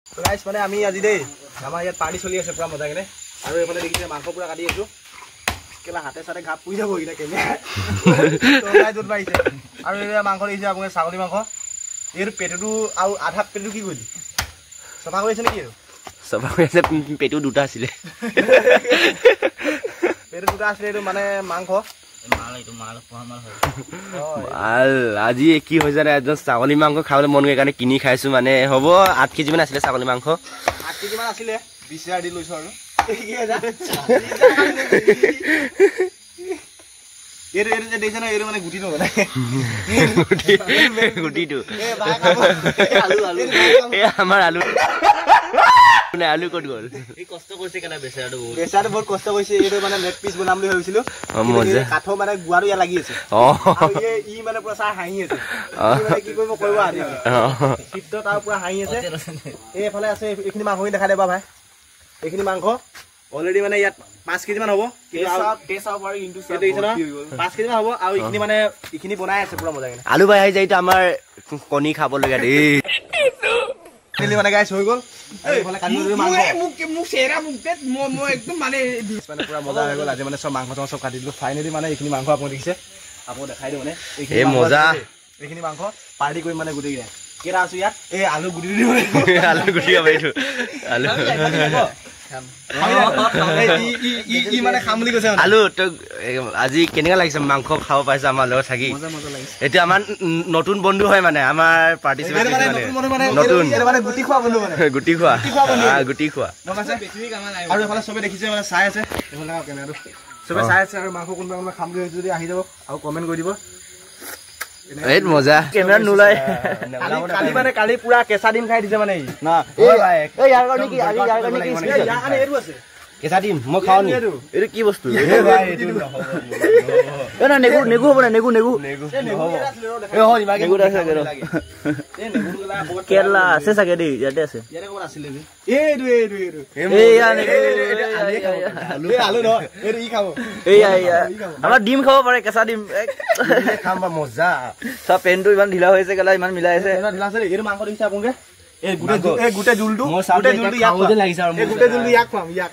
তো গাইস মানে আমি আজি দেই আমাৰ ইয়াত পাৰ্টি চলি আছে পুৰা মজা কেনে আৰু এইফালে দেখিছে মাংস পুৰা কাটি আছো কেলা হাতে সাথে ঘাপ পুই যাব ইনা কেনে তো গাইস দুত পাইছে আৰু এই মাংস দিছে আপুনি ছাগলী মাংস এৰ পেটটো আৰু আধা পেটটো কি কৰিলি সফা কৰিছে নেকি আৰু সফা কৰিছে পেটটো দুটা আছিল পেটটো দুটা আছিল এটো মানে মাংস আজি কি হৈছে ৰে একদম ছাগলী মাংস খাবলৈ মন গৈ কাৰণে কিনি খাইছো মানে হ'ব 8 কেজি মান আছিলে ছাগলী মাংস 8 কেজি মান আছিলে 20 দি লৈছো আৰু কি আছে এৰ যে দেখানা এৰ মানে গুটি ন মানে গুটিটো এ ভাই খাব আলু এ আমাৰ আলু মানে আলু কত গল এই কষ্ট কৰিছে কেনে বেচাৰাটো বহুত কষ্ট কৰিছে এৰ মানে নেক পিস বনাম বুলি ভাবিছিলো কাঠো মানে গুৱাৰো ইয়া লাগি আছে আৰু ই মানে পুৰা চাই হাঁহি আছে মানে কি কৰিব আজি শীত তাৰ পুৰা হাঁহি আছে এইফালে আছে এইখিনি মাংস দেখা দেবা ভাই এইখিনি মাংস অলৰেডি মানে ইয়াত 5 কেজি মান হ'ব টেষ্ট আপ আৰু ইনটু 5 কেজি মান হ'ব আৰু এইখিনি মানে এইখিনি বনাই আছে পুৰা মজা কেনে আলু ভাই আহি যাইতো আমাৰ কণী খাব লগা দেই তেলি মানে গাইস হৈ গল এইফালে কাটি লৈ মাংস মোক চেৰা মুকতে মই একদম মানে পুৰা মজা হৈ গল আজি মানে সব মাংস সব কাটি দিলো ফাইনালি মানে এইখিনি মাংস আপুনি দেখিছে আপুনি দেখাই দিও মানে এই মজা এইখিনি মাংস পাৰ্টি কৰি মানে গুটি গিয়া কেৰা আছো ইয়াত এই আলু গুটি দিও আলু গুটি খাব এইটো আলু ই মানে খাম বুলি কৈছে আলু তো আজি কেনেকা লাগিছে মাংস খাব পাইছে আমাৰ লগত থাকি এটা আমাৰ নতুন বন্ধু হয় মানে আমাৰ পাৰ্টিসিপেট নতুন মানে গুটি খোৱা বন্ধু মানে গুটি খোৱা গুটি খোৱা আৰু এফালে সবে দেখিছে মানে চাই আছে এফালে কেমেৰাটো সবে চাই আছে আৰু মাংস কোনবা খাম যদি আহি যাব আৰু কমেন্ট কৰি দিব এই মজা কেমেৰা নুলাই কালি মানে কালি পুৰা কেঁচা ডিম খাই দিছে মানে না এই ইয়াৰ কাৰণে কি আজি ইয়াৰ কাৰণে কি ইয়াৰ কাৰণে এৰু আছে কেঁচা ডিম মই খাও নি এইটো কি বস্তু এ ভাই এইটো নহব এ না নেগু নেগু হ'ব না নেগু নেগু এ হয় ইমাগে নেগু আছে কেৰো এ নেগু গলা কেৰলা আছে চাগে দেই ইয়াতে আছে ইয়াৰে ক'ত আছিল এইটো এই ইয়া নেগু এই আলু ন এই ই খাব এই ইয়া আমাৰ ডিম খাব পাৰে কেঁচা ডিম খাম বা মজা সব পেনটো ইমান ঢিলা হৈছে কেলা ইমান মিলাই আছে ঢিলা আছে এই মাংস দিছে আপোনাক এই গুটে জুলটো ইয়াক খাম ইয়াক